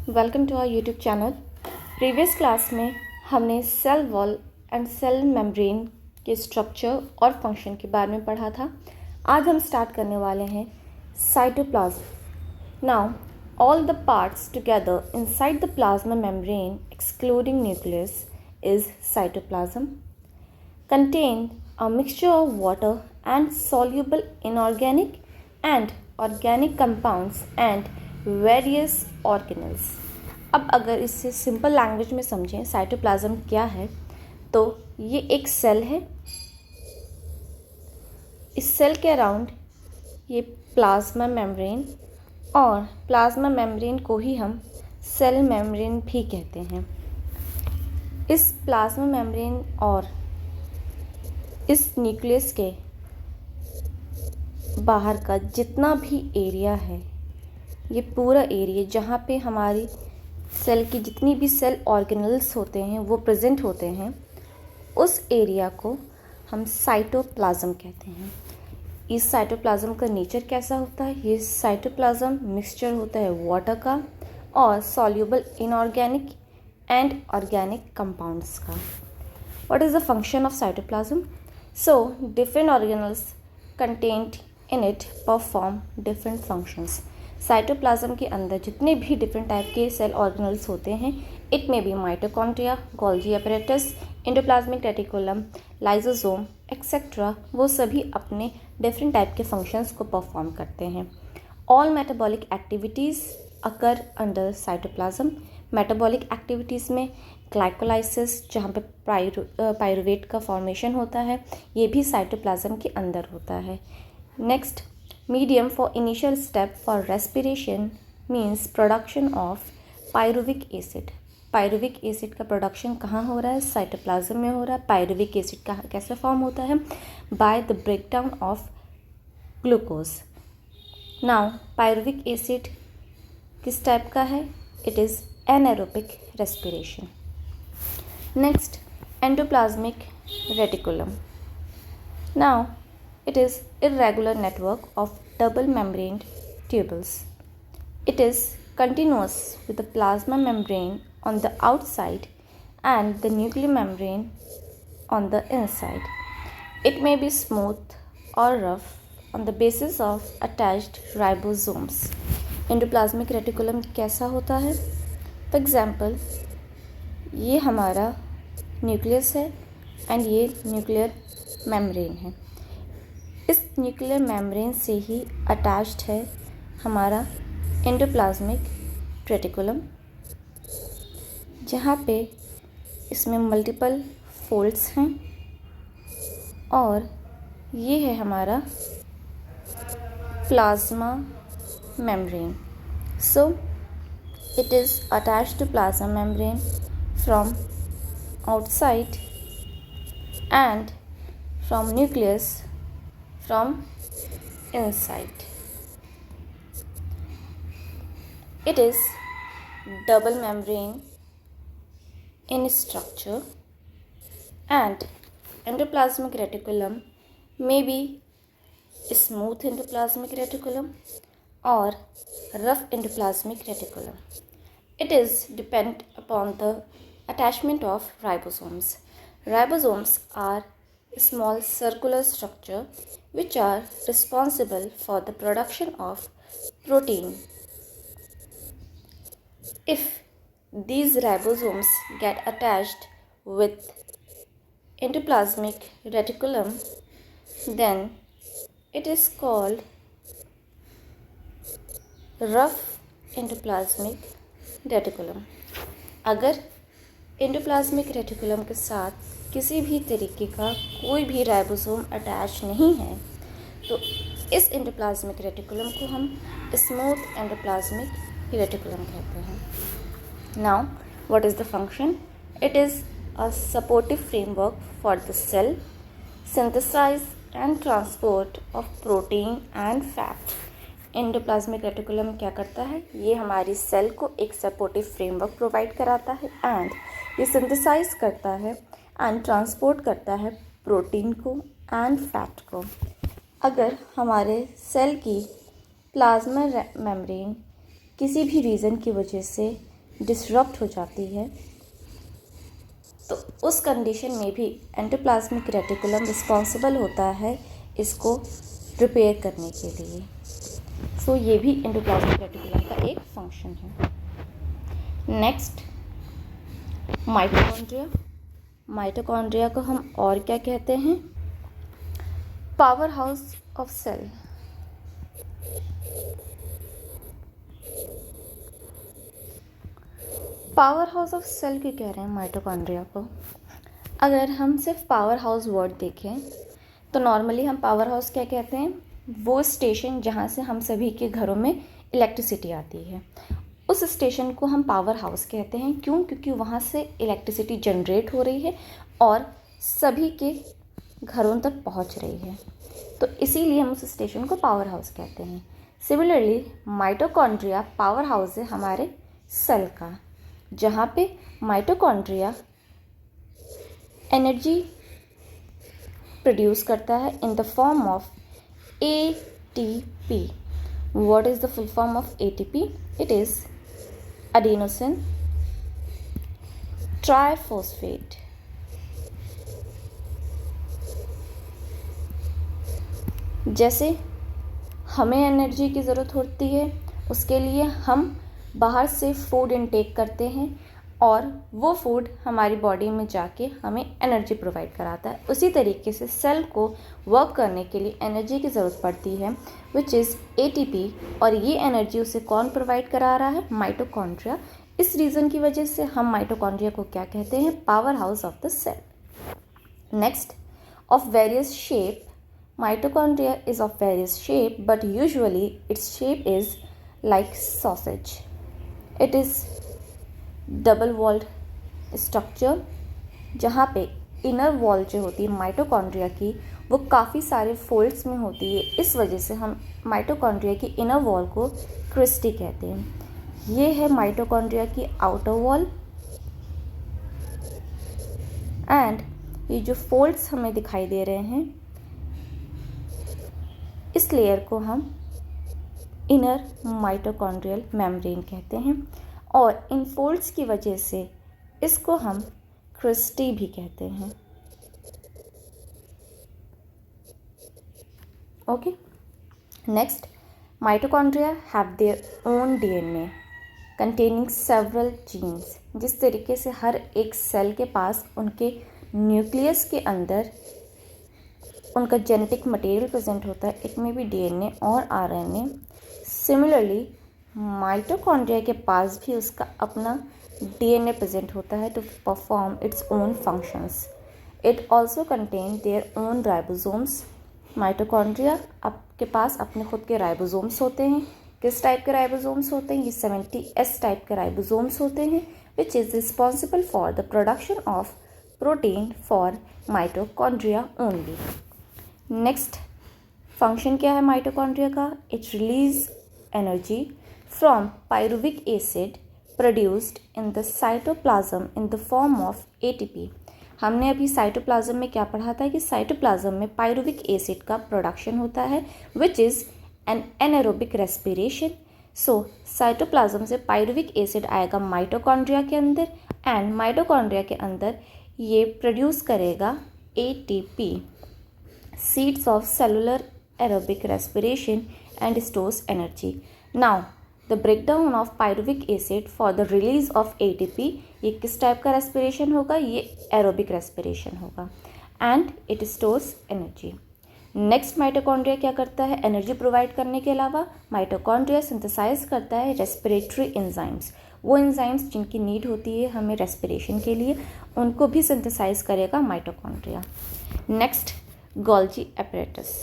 Welcome to our YouTube channel. Previous class में हमने cell wall and cell membrane के structure और function के बारे में पढ़ा था। आज हम स्टार्ट करने वाले हैं cytoplasm. Now all the parts together inside the plasma membrane excluding nucleus is cytoplasm contain a mixture of water and soluble inorganic and organic compounds and various organelles। अब अगर इसे सिंपल लैंग्वेज में समझें cytoplasm क्या है, तो ये एक सेल है। इस सेल के अराउंड ये प्लाज्मा मेम्ब्रेन, और प्लाज्मा मेम्ब्रेन को ही हम सेल मेम्ब्रेन भी कहते हैं। इस प्लाज्मा मेम्ब्रेन और इस न्यूक्लियस के बाहर का जितना भी एरिया है, ये पूरा एरिया जहाँ पे हमारी सेल की जितनी भी सेल ऑर्गेनल्स होते हैं वो प्रेजेंट होते हैं, उस एरिया को हम साइटोप्लाज्म कहते हैं। इस साइटोप्लाज्म का नेचर कैसा होता है? ये साइटोप्लाज्म मिक्सचर होता है वाटर का और soluble inorganic and organic compounds का। What is the function of cytoplasm? So, different organelles contained in it perform different functions. Cytoplasm के अंदर जितने भी डिफरेंट टाइप के सेल ऑर्गेनल्स होते हैं, इट में बी mitochondria, Golgi apparatus, endoplasmic reticulum, lysosome et cetera, वो सभी अपने डिफरेंट टाइप के फंक्शंस को परफॉर्म करते हैं। All metabolic activities occur under cytoplasm. Metabolic activities में ग्लाइकोलाइसिस, जहाँ पे पायरुवेट का फॉर्मेशन होता है, ये भी साइटोप्लाज्म के अंदर होता है। Next, medium for initial step for respiration means production of pyruvic acid. Pyruvic acid का प्रोडक्शन कहाँ हो रहा है? साइटोप्लाज्म में हो रहा है। पायरुविक एसिड का कैसे फॉर्म होता है? By the breakdown of glucose. Now pyruvic acid किस टाइप का है? It is anaerobic respiration. Next, endoplasmic reticulum. Now, it is irregular network of double membraned tubules. It is continuous with the plasma membrane on the outside and the nuclear membrane on the inside. It may be smooth or rough on the basis of attached ribosomes. Endoplasmic reticulum कैसा होता है? For example, ये हमारा nucleus है and ये nuclear membrane है। इस nuclear membrane से ही अटैच्ड है हमारा एंडोप्लाज्मिक रेटिकुलम, जहाँ पे इसमें मल्टीपल फोल्ड्स हैं, और ये है हमारा plasma membrane. So it is attached to plasma membrane from outside and from nucleus from inside. It is double membrane in structure, and endoplasmic reticulum may be smooth endoplasmic reticulum or rough endoplasmic reticulum. It is depend upon the attachment of ribosomes. Ribosomes are small circular structure which are responsible for the production of protein. If these ribosomes get attached with endoplasmic reticulum, then it is called rough endoplasmic reticulum. अगर endoplasmic reticulum के साथ किसी भी तरीके का कोई भी ribosome attach नहीं है, तो इस एंडोप्लाज्मिक रेटिकुलम को हम स्मूथ एंडोप्लाज्मिक रेटिकुलम कहते हैं। Now what is the function? It is a supportive framework for the cell synthesize and transport of protein and fat. Endoplasmic reticulum क्या करता है? ये हमारी सेल को एक सपोर्टिव फ्रेमवर्क प्रोवाइड कराता है, एंड ये सिंथेसाइज करता है एंड ट्रांसपोर्ट करता है प्रोटीन को एंड फैट को। अगर हमारे सेल की प्लाज्मा मेम्ब्रेन किसी भी रीज़न की वजह से डिसरप्ट हो जाती है, तो उस कंडीशन में भी एंडोप्लाज्मिक रेटिकुलम रिस्पॉन्सिबल होता है इसको रिपेयर करने के लिए। सो ये भी एंडोप्लाज्मिक रेटिकुलम का एक फंक्शन है। Next, mitochondria. माइटोकॉन्ड्रिया को हम और क्या कहते हैं? Power house of cell. Power house of cell क्यों कह रहे हैं माइटोकॉन्ड्रिया को? अगर हम सिर्फ पावर हाउस वर्ड देखें तो नॉर्मली हम पावर हाउस क्या कहते हैं? वो स्टेशन जहाँ से हम सभी के घरों में इलेक्ट्रिसिटी आती है, उस स्टेशन को हम पावर हाउस कहते हैं। क्यों? क्योंकि वहाँ से इलेक्ट्रिसिटी जनरेट हो रही है और सभी के घरों तक पहुँच रही है, तो इसीलिए हम उस स्टेशन को पावर हाउस कहते हैं। सिमिलरली माइटोकॉन्ड्रिया पावर हाउस है हमारे सेल का, जहाँ पे माइटोकॉन्ड्रिया एनर्जी प्रोड्यूस करता है in the form of ATP. What is the full form of ATP? It is adenosine triphosphate. जैसे हमें एनर्जी की ज़रूरत होती है, उसके लिए हम बाहर से फूड इनटेक करते हैं और वो फूड हमारी बॉडी में जाके हमें एनर्जी प्रोवाइड कराता है। उसी तरीके से सेल को वर्क करने के लिए एनर्जी की ज़रूरत पड़ती है, विच इज़ ATP, और ये एनर्जी उसे कौन प्रोवाइड करा रहा है? माइटोकॉन्ड्रिया। इस रीज़न की वजह से हम माइटोकॉन्ड्रिया को क्या कहते हैं? Power house of the cell. Next, of various shape. Mitochondria is of various shape, but usually its shape is like sausage. It is double walled structure, जहाँ पे इनर वॉल जो होती है माइटोकॉन्ड्रिया की वो काफ़ी सारे फोल्ड्स में होती है। इस वजह से हम माइटोकॉन्ड्रिया की इनर वॉल को क्रिस्टी कहते हैं। ये है माइटोकॉन्ड्रिया की आउटर वॉल, एंड ये जो फोल्ड्स हमें दिखाई दे रहे हैं, इस लेयर को हम इनर माइटोकॉन्ड्रियल मेम्ब्रेन कहते हैं, और इन फोल्ड्स की वजह से इसको हम क्रिस्टी भी कहते हैं। Okay, next, mitochondria have their own DNA containing several genes. जिस तरीके से हर एक सेल के पास उनके न्यूक्लियस के अंदर उनका जेनेटिक मटेरियल प्रेजेंट होता है, इट में भी DNA और RNA। सिमिलरली माइटोकॉन्ड्रिया के पास भी उसका अपना DNA प्रेजेंट होता है to perform its own functions. It also contain their own ribosomes. Mitochondria आपके पास अपने खुद के राइबोसोम्स होते हैं। किस टाइप के राइबोसोम्स होते हैं? ये 70S टाइप के राइबोसोम्स होते हैं, which is responsible for the production of protein for mitochondria only. Next function क्या है माइटोकॉन्ड्रिया का? It release energy from pyruvic acid produced in the cytoplasm in the form of ATP। हमने अभी cytoplasm में क्या पढ़ा था कि साइटोप्लाज्म में पायरुविक एसिड का प्रोडक्शन होता है, which is an anaerobic respiration. So cytoplasm से पायरुविक एसिड आएगा माइटोकॉन्ड्रिया के अंदर, एंड माइटोकॉन्ड्रिया के अंदर ये प्रोड्यूस करेगा ATP, seeds of cellular aerobic respiration, and stores energy. Now the breakdown of pyruvic acid for the release of ATP, ये किस टाइप का रेस्पिरेशन होगा? ये एरोबिक रेस्पिरेशन होगा, and it stores energy. Next, mitochondria क्या करता है? एनर्जी प्रोवाइड करने के अलावा माइटोकॉन्ड्रिया सिंथेसाइज करता है रेस्पिरेटरी एंजाइम्स। वो एंजाइम्स जिनकी नीड होती है हमें रेस्पिरेशन के लिए, उनको भी सिंथेसाइज करेगा mitochondria. Next, Golgi apparatus.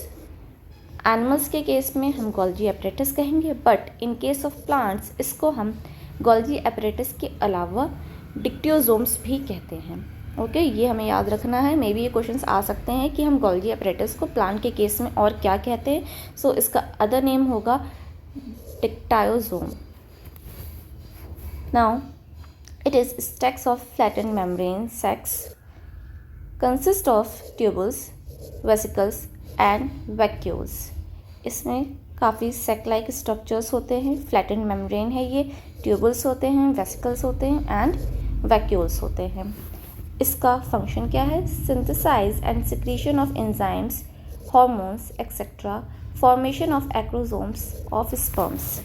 Animals के केस में हम गोल्जी एपरेटस कहेंगे, but in case of plants इसको हम गोल्जी एपरेटस के अलावा डिक्टियोजोम्स भी कहते हैं। ओके, ये हमें याद रखना है। मे बी ये क्वेश्चंस आ सकते हैं कि हम गोल्जी एपरेटस को प्लांट के केस में और क्या कहते हैं। सो इसका अदर नेम होगा dictyosome. Now it is stacks of flattened membrane sacs consist of tubules, vesicles and vacuoles. इसमें काफ़ी सेक लाइक स्ट्रक्चर्स होते हैं। फ्लैटेंड मेम्ब्रेन है ये, ट्यूबल्स होते हैं, वेसिकल्स होते हैं एंड वैक्यूल्स होते हैं। इसका फंक्शन क्या है? Synthesise and secretion of enzymes, hormones etcetera, formation of acrosomes of sperms.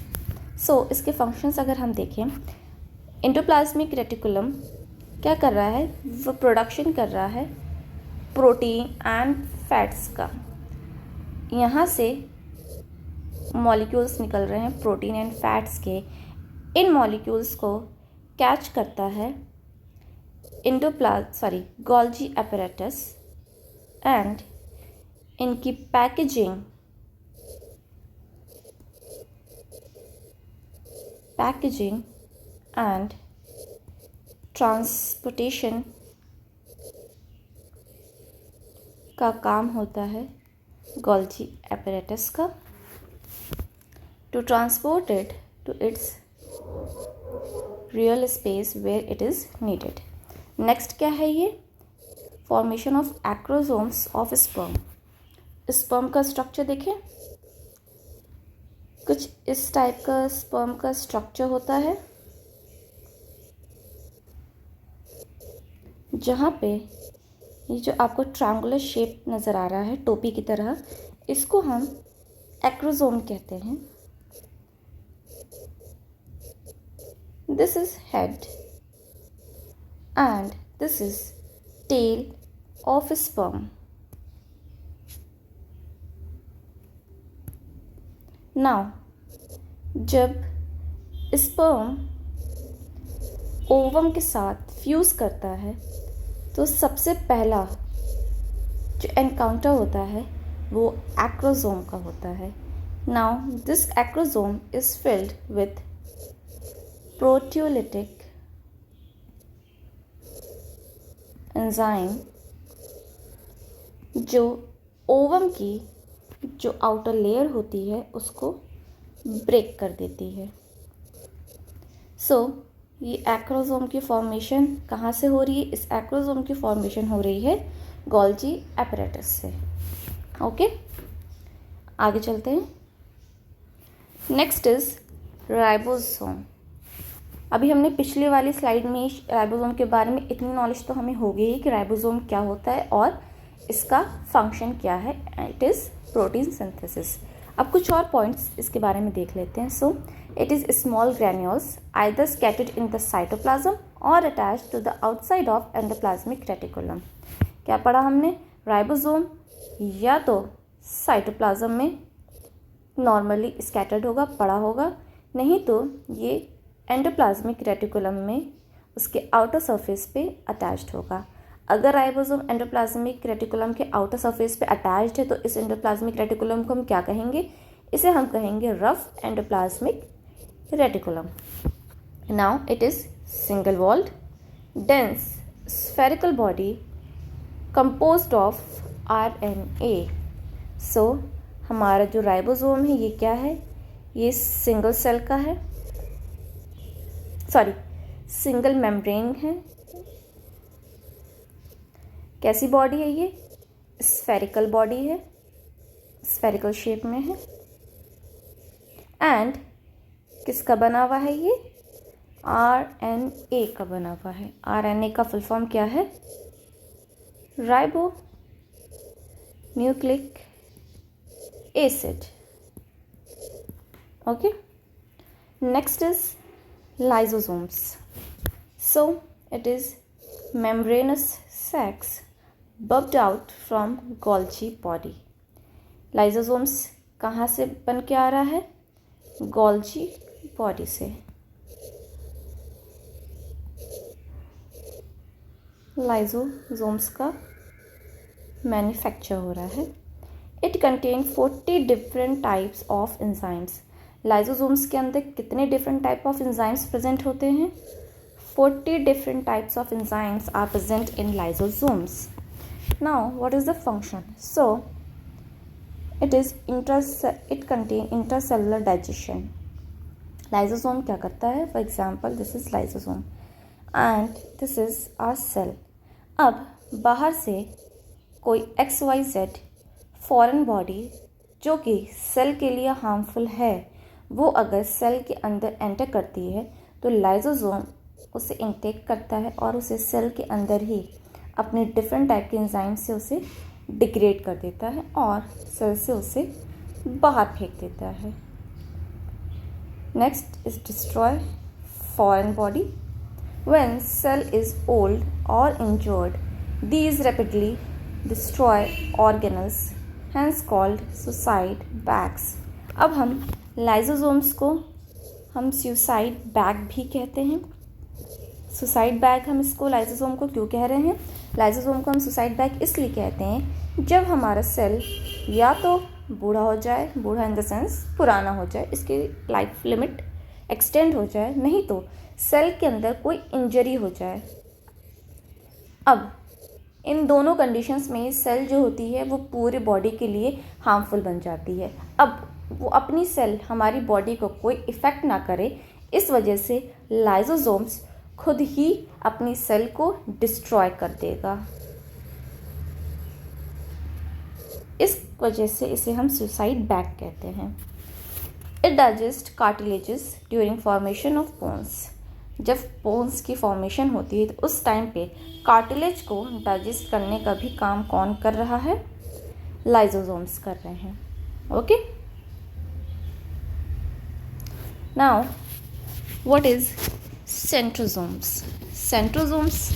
So इसके फंक्शंस अगर हम देखें, एंडोप्लाज्मिक रेटिकुलम क्या कर रहा है? वो प्रोडक्शन कर रहा है प्रोटीन एंड फैट्स का। यहाँ से मॉलिक्यूल्स निकल रहे हैं प्रोटीन एंड फैट्स के। इन मॉलिक्यूल्स को कैच करता है गोल्जी एपरेटस एंड इनकी पैकेजिंग एंड ट्रांसपोर्टेशन का काम होता है गोल्जी एपरेटस का, to transport it to its real space where it is needed. Next क्या है ये? Formation of acrosomes of sperm. Sperm का स्ट्रक्चर देखें, कुछ इस टाइप का स्पर्म का स्ट्रक्चर होता है, जहाँ पे ये जो आपको ट्रायंगुलर शेप नज़र आ रहा है टोपी की तरह, इसको हम एक्रोसोम कहते हैं। This is head and this is tail of sperm. Now जब स्पर्म ओवम के साथ फ्यूज़ करता है तो सबसे पहला जो एनकाउंटर होता है वो एक्रोसोम का होता है। Now this acrosome is filled with proteolytic enzyme, जो ओवम की जो आउटर लेयर होती है उसको ब्रेक कर देती है। सो ये एक्रोसोम की फॉर्मेशन कहाँ से हो रही है? इस एक्रोसोम की फॉर्मेशन हो रही है गोल्जी एपरेटस से। ओके, आगे चलते हैं। Next is ribosome. अभी हमने पिछली वाली स्लाइड में राइबोसोम के बारे में इतनी नॉलेज तो हमें हो गई है कि राइबोसोम क्या होता है और इसका फंक्शन क्या है। It is protein synthesis. अब कुछ और पॉइंट्स इसके बारे में देख लेते हैं। सो it is small granules either scattered in the cytoplasm or attached to the outside of endoplasmic reticulum। क्या पढ़ा हमने? राइबोसोम या तो साइटोप्लाज्म में नॉर्मली स्कैटर्ड होगा, पड़ा होगा, नहीं तो ये एंडोप्लाज्मिक रेटिकुलम में उसके आउटर सरफेस पे अटैच्ड होगा। अगर राइबोसोम एंडोप्लाज्मिक रेटिकुलम के आउटर सरफेस पे अटैच्ड है तो इस एंडोप्लाज्मिक रेटिकुलम को हम क्या कहेंगे? इसे हम कहेंगे rough endoplasmic reticulum. Now it is single walled, dense, spherical body composed of RNA. So हमारा जो राइबोसोम है ये क्या है? ये सिंगल सेल का है, सिंगल मेम्ब्रेन है। कैसी बॉडी है ये? स्फेरिकल बॉडी है, स्फेरिकल शेप में है। एंड किसका बना हुआ है ये? RNA का बना हुआ है। RNA का फुल फॉर्म क्या है? Ribo nucleic acid. Okay, next is lysosomes. So it is membranous sacs bubbed out from Golgi body। Lysosomes कहाँ से बन के आ रहा है? गोल्जी बॉडी से। लाइसोसोम्स का मैन्युफैक्चर हो रहा है। It contain 40 different types of enzymes. Lysosomes के अंदर कितने different type of enzymes present होते हैं? 40 different types of enzymes are present in lysosomes. Now, what is the function? So, it contain intercellular digestion. Lysosome क्या करता है? For example, this is lysosome and this is our cell. अब बाहर से कोई XYZ foreign body जो कि cell के लिए हार्मफुल है, वो अगर सेल के अंदर एंटर करती है तो लाइसोसोम उसे इनटेक करता है और उसे सेल के अंदर ही अपने डिफरेंट टाइप के एंजाइम से उसे डिग्रेड कर देता है और सेल से उसे बाहर फेंक देता है। Next is destroy foreign body. When cell is old और injured, these rapidly destroy organelles, hence called suicide bags। अब हम लाइसोसोम्स को हम सुसाइड बैग भी कहते हैं। सुसाइड बैग हम इसको लाइसोसोम को क्यों कह रहे हैं? लाइसोसोम को हम सुसाइड बैग इसलिए कहते हैं जब हमारा सेल या तो बूढ़ा हो जाए, बूढ़ा इन द सेंस पुराना हो जाए, इसकी लाइफ लिमिट एक्सटेंड हो जाए, नहीं तो सेल के अंदर कोई इंजरी हो जाए। अब इन दोनों कंडीशंस में सेल जो होती है वो पूरे बॉडी के लिए हार्मफुल बन जाती है। अब वो अपनी सेल हमारी बॉडी को कोई इफ़ेक्ट ना करे, इस वजह से लाइसोसोम्स खुद ही अपनी सेल को डिस्ट्रॉय कर देगा। इस वजह से इसे हम सुसाइड बैग कहते हैं। It digest cartilages during formation of bones. जब बोन्स की फॉर्मेशन होती है तो उस टाइम पे कार्टिलेज को डाइजेस्ट करने का भी काम कौन कर रहा है? लाइसोसोम्स कर रहे हैं। Okay, now what is centrosomes? Centrosomes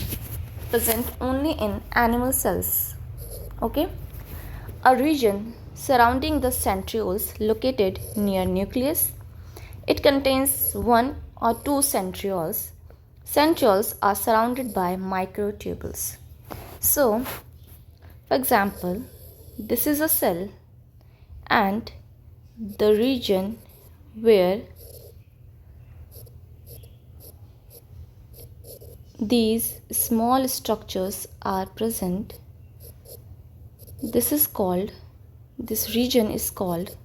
present only in animal cells. Okay, a region surrounding the centrioles located near nucleus. It contains one or two centrioles. Centrioles are surrounded by microtubules. So, for example, this is a cell and the region where these small structures are present, this region is called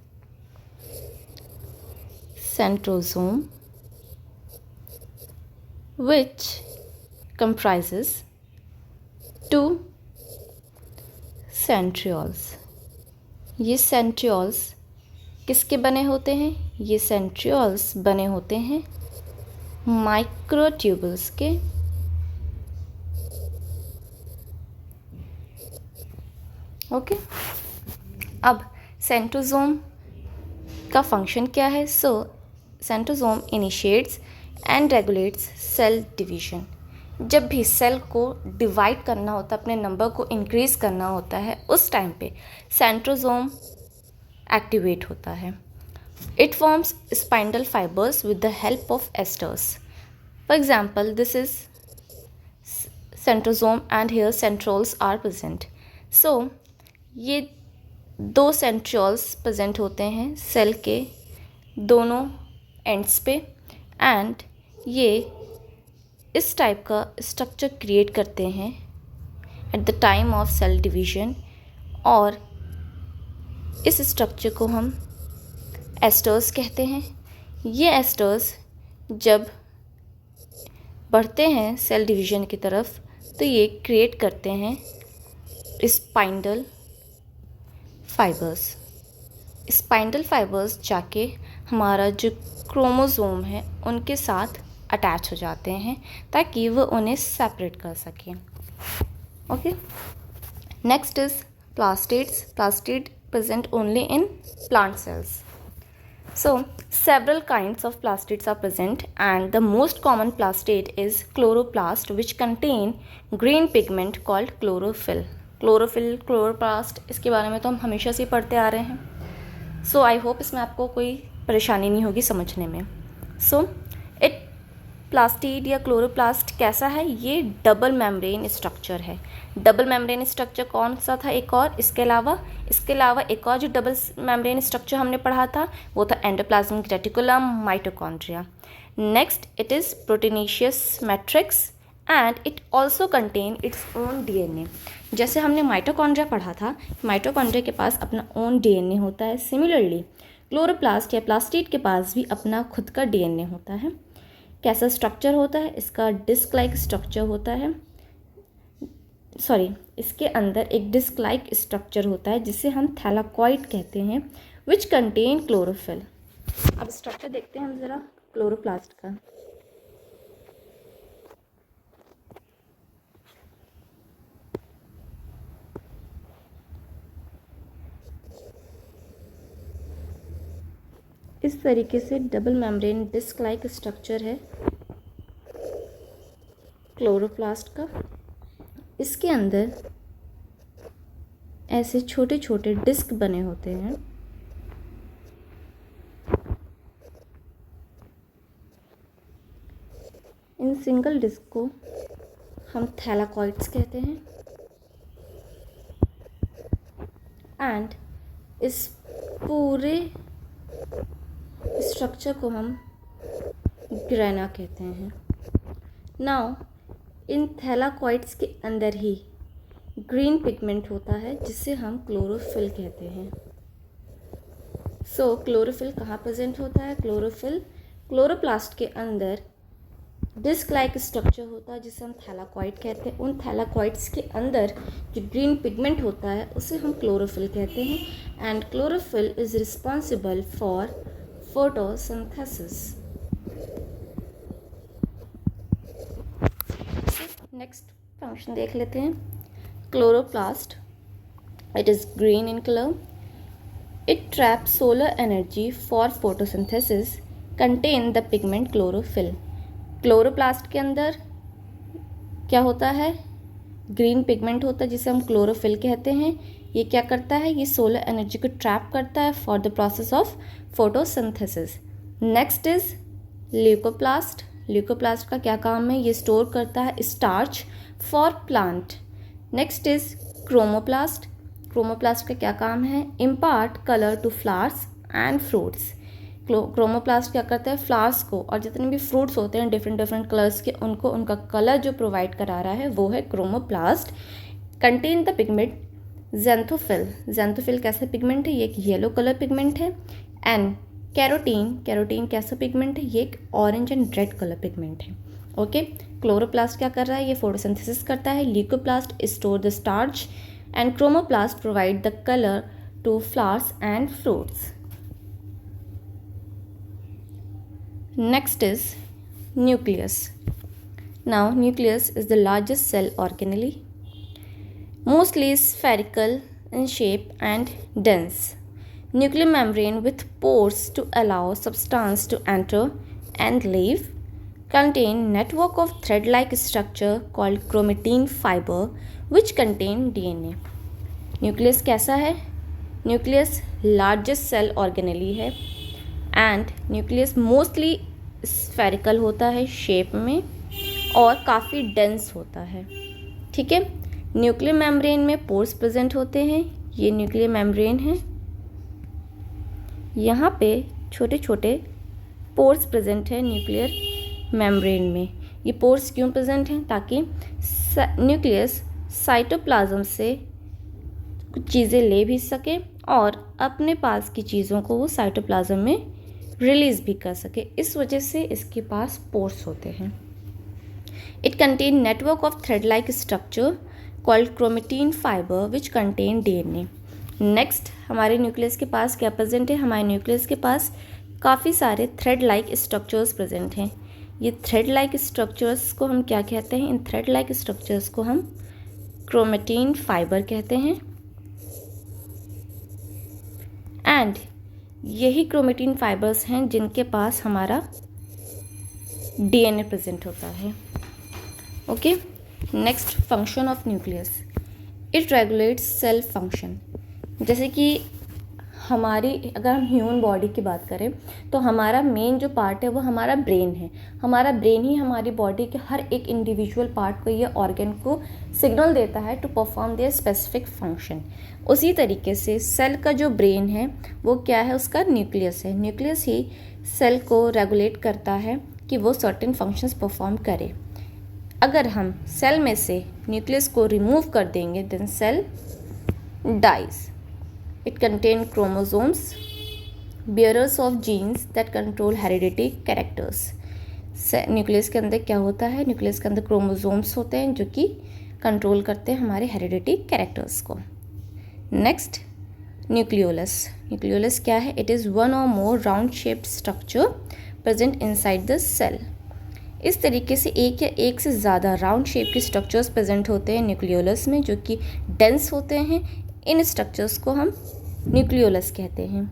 centrosome, which comprises two centrioles. ये centrioles किसके बने होते हैं? ये centrioles बने होते हैं microtubules के। ओके, अब सेंट्रोसोम का फंक्शन क्या है? So centrosome initiates and regulates cell division. जब भी सेल को डिवाइड करना होता है, अपने नंबर को इंक्रीज करना होता है, उस टाइम पे सेंट्रोसोम एक्टिवेट होता है। It forms spindle fibres with the help of asters. For example, this is centrosome and here centrioles are present. So ये दो सेंट्रियोल्स प्रेजेंट होते हैं सेल के दोनों एंड्स पे एंड ये इस टाइप का स्ट्रक्चर क्रिएट करते हैं at the time of cell division, और इस स्ट्रक्चर को हम एस्टर्स कहते हैं। ये एस्टर्स जब बढ़ते हैं सेल डिवीजन की तरफ तो ये क्रिएट करते हैं स्पाइंडल फाइबर्स। स्पाइंडल फाइबर्स जाके हमारा जो क्रोमोसोम है उनके साथ अटैच हो जाते हैं ताकि वो उन्हें सेपरेट कर सकें। Okay, next is plastids. Plastid present only in plant cells. So several kinds of plastids are present and the most common plastid is chloroplast, which contain green pigment called chlorophyll. Chlorophyll, chloroplast, इसके बारे में तो हम हमेशा से पढ़ते आ रहे हैं। So I hope इसमें आपको कोई परेशानी नहीं होगी समझने में। So it प्लास्टिड या क्लोरोप्लास्ट कैसा है? ये डबल मेम्ब्रेन स्ट्रक्चर है। डबल मेम्ब्रेन स्ट्रक्चर कौन सा था एक और? इसके अलावा एक और जो डबल मेम्ब्रेन स्ट्रक्चर हमने पढ़ा था वो था endoplasmic reticulum, mitochondria. Next it is proteinaceous matrix and it also contain its own DNA. जैसे हमने माइटोकॉन्ड्रिया पढ़ा था, माइटोकॉन्ड्रिया के पास अपना ओन डीएनए होता है। सिमिलरली क्लोरोप्लास्ट या प्लास्टिड के पास भी अपना खुद का डीएनए होता है। कैसा स्ट्रक्चर होता है इसका? डिस्क लाइक स्ट्रक्चर होता है। इसके अंदर एक डिस्क लाइक स्ट्रक्चर होता है जिसे हम थैलाकॉइड कहते हैं, विच कंटेन क्लोरोफिल। अब स्ट्रक्चर देखते हैं हम ज़रा क्लोरोप्लास्ट का। इस तरीके से double membrane disc like structure है क्लोरोप्लास्ट का। इसके अंदर ऐसे छोटे छोटे डिस्क बने होते हैं। इन सिंगल डिस्क को हम थैलाकॉइड्स कहते हैं। एंड इस पूरे स्ट्रक्चर को हम ग्रेना कहते हैं। नाउ इन थैलाकॉइड्स के अंदर ही ग्रीन पिगमेंट होता है जिसे हम क्लोरोफिल कहते हैं। सो क्लोरोफिल कहाँ प्रेजेंट होता है? क्लोरोफिल क्लोरोप्लास्ट के अंदर डिस्क लाइक स्ट्रक्चर होता है जिसे हम थैलाकॉइड कहते हैं। उन थैलाकॉइड्स के अंदर जो ग्रीन पिगमेंट होता है उसे हम क्लोरोफिल कहते हैं। And chlorophyll is responsible for photosynthesis. Next function देख लेते हैं। Chloroplast, it is green in colour, it traps solar energy for photosynthesis, contain the pigment chlorophyll. Chloroplast के अंदर क्या होता है? ग्रीन पिगमेंट होता है जिसे हम क्लोरोफिल कहते हैं। ये क्या करता है? ये सोलर एनर्जी को ट्रैप करता है for the process of photosynthesis. Next is leucoplast. Leucoplast का क्या काम है? ये स्टोर करता है starch for plant. Next is chromoplast. Chromoplast का क्या काम है? Impart colour to flowers and fruits. Chromoplast क्या करता है? फ्लावर्स को और जितने भी फ्रूट्स होते हैं डिफरेंट डिफरेंट कलर्स के, उनको उनका कलर जो प्रोवाइड करा रहा है वो है chromoplast. Contain the pigment xanthophyll. Xanthophyll कैसा पिगमेंट है? ये एक येलो कलर पिगमेंट है। एंड कैरोटीन, कैरोटीन कैसा पिगमेंट है? ये एक orange and red colour pigment है। ओके, क्लोरोप्लास्ट क्या कर रहा है? ये फोटोसिंथेसिस करता है। Leucoplast store the starch and chromoplast provide the colour to flowers and fruits. Next is nucleus. Now nucleus is the largest cell organelle, mostly spherical in shape and dense. Nuclear membrane with pores to allow substance to enter and leave. Contain network of thread-like structure called chromatin fiber which contain DNA. Nucleus कैसा है? Nucleus largest cell organelle है and nucleus mostly spherical होता है shape में और काफ़ी dense होता है। ठीक है, न्यूक्लियर मेम्ब्रेन में पोर्स प्रेजेंट होते हैं। ये न्यूक्लियर मेम्ब्रेन है, यहाँ पे छोटे छोटे पोर्स प्रेजेंट है न्यूक्लियर मेम्ब्रेन में। ये पोर्स क्यों प्रेजेंट हैं? ताकि न्यूक्लियस साइटोप्लाज्म से कुछ चीज़ें ले भी सके और अपने पास की चीज़ों को वो साइटोप्लाज्म में रिलीज भी कर सके। इस वजह से इसके पास पोर्स होते हैं। It contain network of thread like structure called chromatin fibre which contain DNA। Next हमारे न्यूक्लियस के पास क्या प्रेजेंट है? हमारे न्यूक्लियस के पास काफ़ी सारे थ्रेड लाइक स्ट्रक्चर्स प्रेजेंट हैं। ये थ्रेड लाइक स्ट्रक्चर्स को हम क्या कहते हैं? इन थ्रेड लाइक स्ट्रक्चर्स को हम क्रोमेटिन फाइबर कहते हैं। एंड यही क्रोमेटिन फाइबर्स हैं जिनके पास हमारा DNA प्रेजेंट होता है। Okay, next function of nucleus, it regulates cell function. जैसे कि हमारी अगर हम ह्यूमन बॉडी की बात करें तो हमारा मेन जो पार्ट है वो हमारा ब्रेन है। हमारा ब्रेन ही हमारी बॉडी के हर एक इंडिविजुअल पार्ट को, ये ऑर्गन को सिग्नल देता है to perform their specific function. उसी तरीके से सेल का जो ब्रेन है वो क्या है? उसका न्यूक्लियस है। न्यूक्लियस ही सेल को रेगुलेट करता है कि वो सर्टेन फंक्शंस परफॉर्म करे। अगर हम सेल में से न्यूक्लियस को रिमूव कर देंगे then cell dies. It contains chromosomes, bearers of genes that control heredity characters. Nucleus के अंदर क्या होता है? न्यूक्लियस के अंदर क्रोमोसोम्स होते हैं जो कि कंट्रोल करते हैं हमारे हेरिडिटी कैरेक्टर्स को। Next, nucleolus. न्यूक्लियोलस क्या है? इट इज़ वन और more round shaped structure present inside the cell. इस तरीके से एक या एक से ज़्यादा राउंड शेप के स्ट्रक्चर्स प्रेजेंट होते हैं न्यूक्लियोलस में जो कि डेंस होते हैं। इन स्ट्रक्चर्स को हम न्यूक्लियोलस कहते हैं।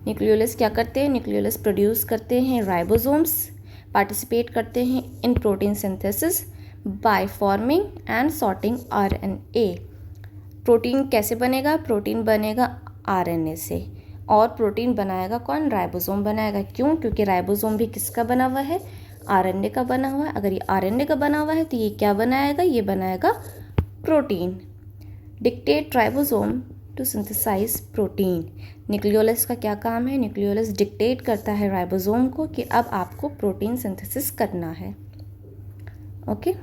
न्यूक्लियोलस क्या करते हैं? न्यूक्लियोलस प्रोड्यूस करते हैं राइबोसोम्स, पार्टिसिपेट करते हैं इन protein synthesis by forming and sorting RNA. Protein कैसे बनेगा? प्रोटीन बनेगा आरएनए से, और प्रोटीन बनाएगा कौन? राइबोसोम बनाएगा। क्यों? क्योंकि राइबोसोम भी किसका बना हुआ है? आरएनए का बना हुआ है। अगर ये आरएनए का बना हुआ है तो ये क्या बनाएगा? ये बनाएगा protein. Dictate ribosome to synthesize protein. Nucleolus का क्या काम है? न्यूक्लियोलस डिक्टेट करता है राइबोसोम को कि अब आपको प्रोटीन सिंथेसिस करना है। Okay,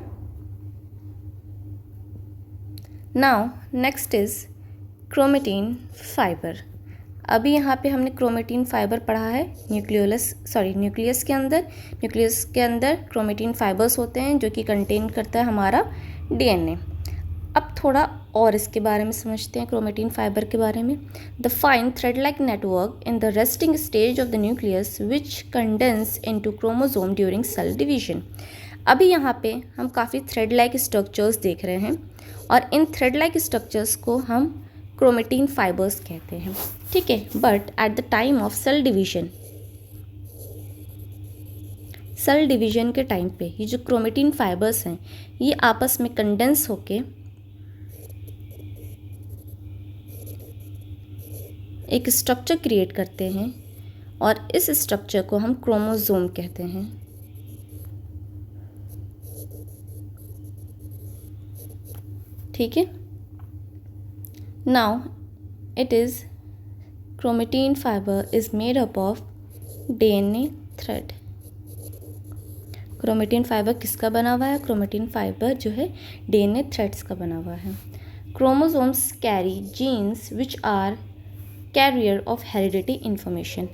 now next is chromatin fibre. अभी यहाँ पे हमने क्रोमेटिन फाइबर पढ़ा है न्यूक्लियस के अंदर। न्यूक्लियस के अंदर क्रोमेटिन फाइबर्स होते हैं जो कि कंटेन करता है हमारा डीएनए। अब थोड़ा और इसके बारे में समझते हैं, क्रोमेटिन फाइबर के बारे में। The fine thread like network in the resting stage of the nucleus which condense into chromosome during cell division. अभी यहाँ पे हम काफ़ी थ्रेड लाइक स्ट्रक्चर्स देख रहे हैं, और इन थ्रेड लाइक स्ट्रक्चर्स को हम क्रोमेटिन फाइबर्स कहते हैं, ठीक है। But at the time of cell division के टाइम पे ये जो क्रोमेटिन फाइबर्स हैं ये आपस में कंडेंस होके एक स्ट्रक्चर क्रिएट करते हैं, और इस स्ट्रक्चर को हम क्रोमोसोम कहते हैं। ठीक है। Now it is chromatin fibre is made up of DNA thread. Chromatin fibre किसका बना हुआ है? क्रोमेटिन फाइबर जो है डीएनए थ्रेड्स का बना हुआ है। Chromosomes carry genes which are carrier of heredity information.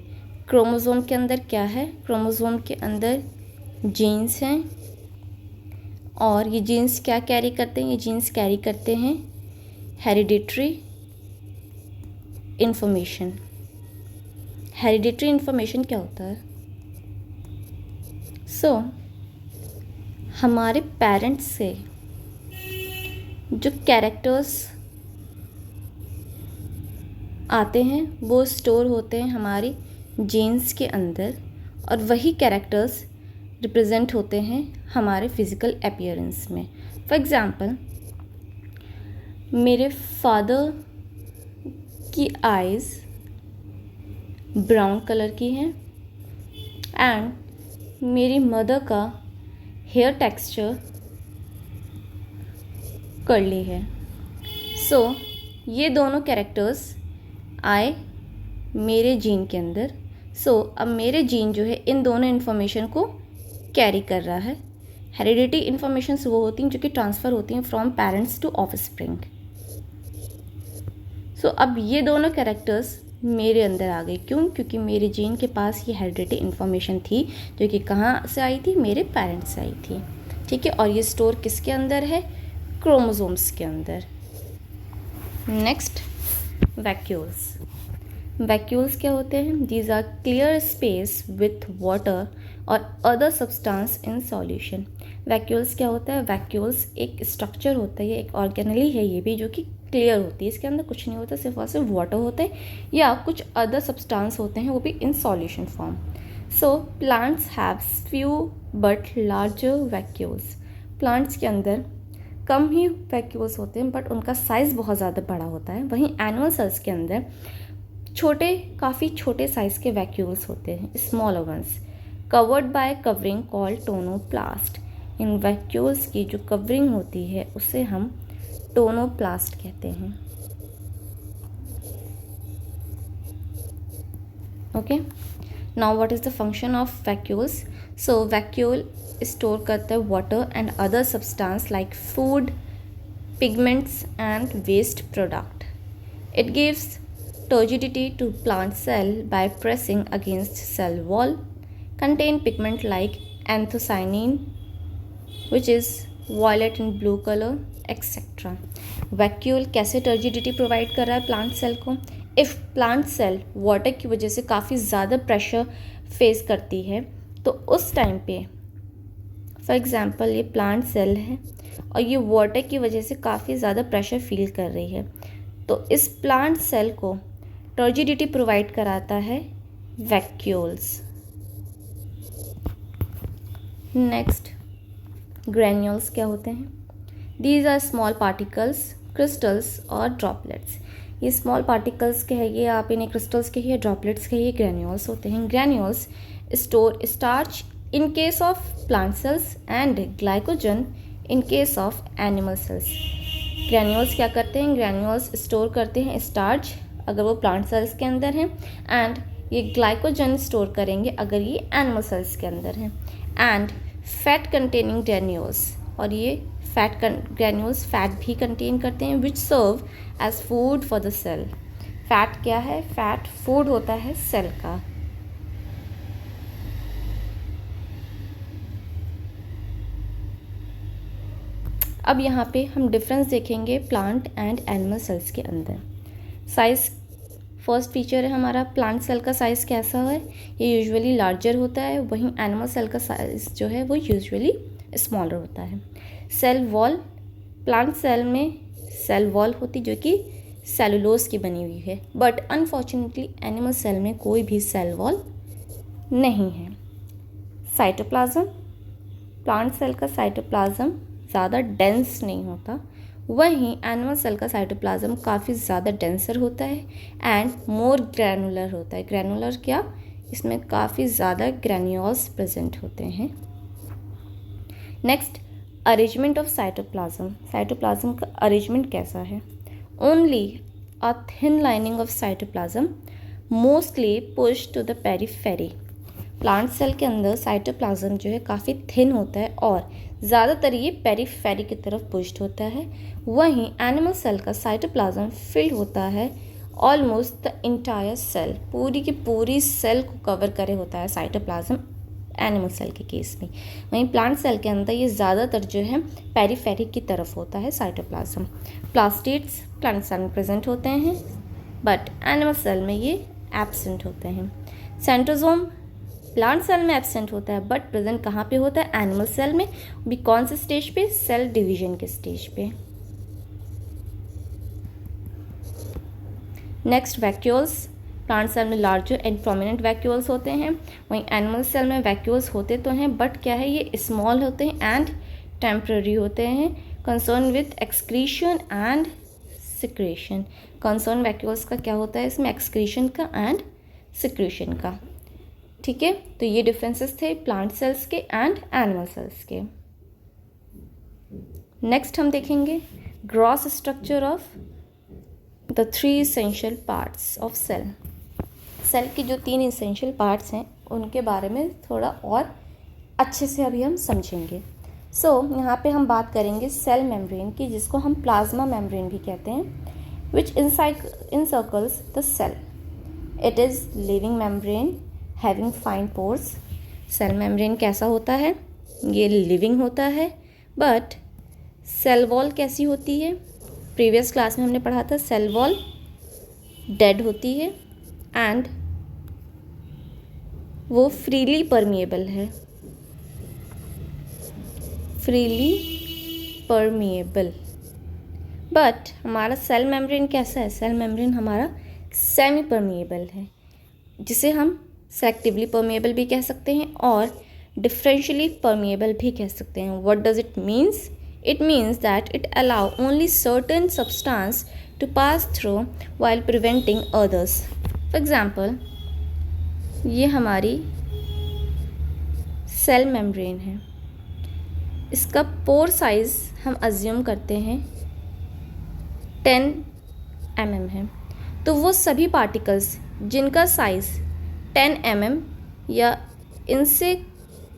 Chromosome के अंदर क्या है? क्रोमोसोम के अंदर जीन्स हैं, और ये जीन्स क्या कैरी करते हैं? ये जीन्स कैरी करते हैं हेरिडिटरी इंफॉर्मेशन। हेरिडिटरी इंफॉर्मेशन क्या होता है? हमारे पेरेंट्स से जो कैरेक्टर्स आते हैं वो स्टोर होते हैं हमारी जीन्स के अंदर, और वही कैरेक्टर्स रिप्रेजेंट होते हैं हमारे फिज़िकल अपीयरेंस में। फॉर एग्ज़ाम्पल, मेरे फादर की आइज़ ब्राउन कलर की हैं, एंड मेरी मदर का हेयर टेक्सचर कर्ली है। ये दोनों कैरेक्टर्स आए मेरे जीन के अंदर। अब मेरे जीन जो है इन दोनों इन्फॉर्मेशन को कैरी कर रहा है। हेरिडिटी इन्फॉर्मेशंस वो होती हैं जो कि ट्रांसफ़र होती हैं फ्रॉम पेरेंट्स टू ऑफस्प्रिंग। अब ये दोनों कैरेक्टर्स मेरे अंदर आ गई। क्यों? क्योंकि मेरे जीन के पास ये हेरिडिटी इन्फॉर्मेशन थी जो कि कहाँ से आई थी? मेरे पेरेंट्स से आई थी, ठीक है। और ये स्टोर किसके अंदर है? क्रोमोसोम्स के अंदर। Next, vacuoles. वैक्यूल्स क्या होते हैं? These are clear space with water और other substance in solution. Vacuoles क्या होता है? वैक्यूल्स एक स्ट्रक्चर होता है, ये एक ऑर्गेनली है ये भी, जो कि क्लियर होती है। इसके अंदर कुछ नहीं होता, सिर्फ और सिर्फ वाटर होता है या कुछ अदर सब्सटेंस होते हैं, वो भी in solution form. Plants have few but larger vacuoles. Plants के अंदर कम ही वैक्यूल्स होते हैं बट उनका साइज़ बहुत ज़्यादा बड़ा होता है। वहीं एनिमल सेल्स के अंदर काफ़ी छोटे साइज़ के वैक्यूल्स होते हैं, smaller once, covered by covering called tonoplast. In vacuoles की जो कवरिंग होती है उसे हम टोनोप्लास्ट कहते हैं। Okay, now what is the function of vacuoles? Vacuole store करता है water and other substance like food, pigments and waste product. It gives turgidity to plant cell by pressing against cell wall. Contain pigment like anthocyanin, which is violet and blue color, etc. Vacuole कैसे turgidity provide कर रहा है plant cell को? If plant cell water की वजह से काफ़ी ज़्यादा प्रेशर फेस करती है तो उस टाइम पे, फॉर एग्ज़ाम्पल ये प्लांट सेल है और ये वाटर की वजह से काफ़ी ज़्यादा प्रेशर फील कर रही है, तो इस प्लांट सेल को टर्जिडिटी प्रोवाइड कराता है वैक्यूल्स। नेक्स्ट, ग्रेन्यूल्स क्या होते हैं? These are small particles, crystals और ड्रॉपलेट्स। ये स्मॉल पार्टिकल्स कहिए, आप इन्हें क्रिस्टल्स कहिए, ड्रॉपलेट्स कहिए, ग्रेन्यूल्स होते हैं। Granules store starch in case of plant cells and glycogen in case of animal cells. Granules क्या करते हैं? ग्रेन्यूल्स स्टोर करते हैं स्टार्च अगर वो प्लांट सेल्स के अंदर हैं, एंड ये ग्लाइकोजन स्टोर करेंगे अगर ये एनिमल सेल्स के अंदर हैं। एंड फैट कंटेनिंग ग्रेन्यूल्स, और ये फैट ग्रेन्यूल्स फैट भी कंटेन करते हैं, which serve as food for the cell. Fat क्या है? फैट फूड होता है सेल का। अब यहाँ पे हम डिफरेंस देखेंगे प्लांट एंड एनिमल सेल्स के अंदर। साइज फर्स्ट फीचर है हमारा, प्लांट सेल का साइज़ कैसा है? ये यूजुअली लार्जर होता है, वहीं एनिमल सेल का साइज़ जो है वो यूजुअली स्मॉलर होता है। सेल वॉल, प्लांट सेल में सेल वॉल होती जो कि सेलुलोज की बनी हुई है, बट अनफॉर्चुनेटली एनिमल सेल में कोई भी सेल वॉल नहीं है। साइटोप्लाज्म, प्लांट सेल का साइटोप्लाज्म ज़्यादा डेंस नहीं होता, वहीं एनिमल सेल का साइटोप्लाज्म काफ़ी ज़्यादा डेंसर होता है एंड मोर ग्रैनुलर होता है। ग्रैनुलर क्या? इसमें काफ़ी ज़्यादा ग्रैन्यूल्स प्रेजेंट होते हैं। Next, arrangement of cytoplasm. Cytoplasm का अरेंजमेंट कैसा है? Only a thin lining of cytoplasm mostly push to the periphery. Plant cell के अंदर साइटोप्लाज्म जो है काफ़ी थिन होता है और ज़्यादातर ये पेरिफेरी की तरफ पुश्ड होता है, वहीं एनिमल सेल का साइटोप्लाज्म फिल्ड होता है ऑलमोस्ट द इंटायर सेल, पूरी की पूरी सेल को कवर करे होता है साइटोप्लाज्म एनिमल सेल के केस में। वहीं प्लांट सेल के अंदर ये ज़्यादातर जो है पेरिफेरी की तरफ होता है साइटोप्लाज्म। प्लास्टिड्स प्लांट सेल में प्रेजेंट होते हैं, बट एनिमल सेल में ये एब्सेंट होते हैं। सेंट्रोसोम प्लांट सेल में एब्सेंट होता है, बट प्रेजेंट कहाँ पे होता है? एनिमल सेल में। भी कौन से स्टेज पे? सेल डिवीजन के स्टेज पे। Next, vacuoles. प्लांट सेल में लार्जर एंड प्रोमिनेंट वैक्यूल्स होते हैं, वहीं एनिमल सेल में वैक्यूल्स होते तो हैं, बट क्या है, ये स्मॉल होते हैं एंड टेम्पररी होते हैं, concern with excretion and secretion. Concern vacuoles का क्या होता है? इसमें एक्सक्रीशन का एंड सिक्रेशन का। ठीक है, तो ये डिफरेंसेस थे प्लांट सेल्स के एंड एनिमल सेल्स के। नेक्स्ट हम देखेंगे gross structure of the 3 essential parts of cell. Cell की जो 3 इसेंशियल पार्ट्स हैं उनके बारे में थोड़ा और अच्छे से अभी हम समझेंगे। यहाँ पे हम बात करेंगे सेल मेम्ब्रेन की, जिसको हम प्लाज्मा मेम्ब्रेन भी कहते हैं, which encircles the cell. It is living membrane having fine pores. Cell membrane कैसा होता है? ये लिविंग होता है, बट सेल वॉल कैसी होती है? प्रीवियस क्लास में हमने पढ़ा था सेल वॉल डेड होती है एंड वो फ्रीली परमिएबल है, फ्रीली परमिएबल। बट हमारा सेल मेम्ब्रेन कैसा है? सेल मेम्ब्रेन हमारा सेमी परमिएबल है, जिसे हम सेलेक्टिवली परमिएबल भी कह सकते हैं और डिफरेंशियली परमिएबल भी कह सकते हैं। What does it means? It means that it allow only certain substance to pass through while preventing others. For example, ये हमारी सेल मेम्ब्रेन है, इसका पोर साइज हम अज्यूम करते हैं 10 mm है, तो वो सभी पार्टिकल्स जिनका साइज़ 10 mm या इनसे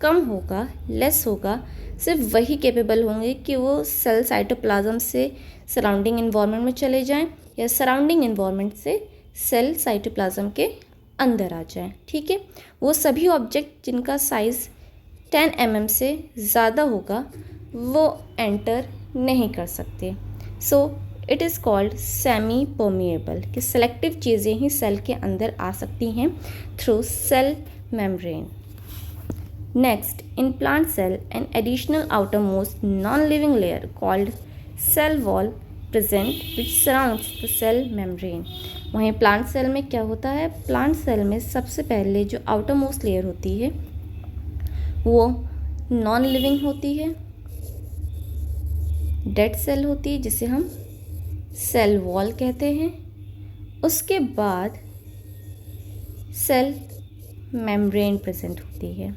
कम होगा, लेस होगा, सिर्फ वही कैपेबल होंगे कि वो सेल साइटोप्लाज्म से सराउंडिंग इन्वायरमेंट में चले जाएं या सराउंडिंग इन्वायरमेंट से सेल साइटोप्लाज्म के अंदर आ जाएं। ठीक है, वो सभी ऑब्जेक्ट जिनका साइज़ 10 mm से ज़्यादा होगा वो एंटर नहीं कर सकते। It is called semi permeable, कि सेलेक्टिव चीज़ें ही सेल के अंदर आ सकती हैं through cell membrane. Next, in plant cell an additional outermost non-living layer called cell wall present which surrounds the cell membrane। वहीं प्लांट सेल में क्या होता है, प्लांट सेल में सबसे पहले जो आउटर मोस्ट लेयर होती है वो नॉन लिविंग होती है, डेड सेल होती है जिसे हम सेल वॉल कहते हैं। उसके बाद सेल मेम्ब्रेन प्रेजेंट होती है।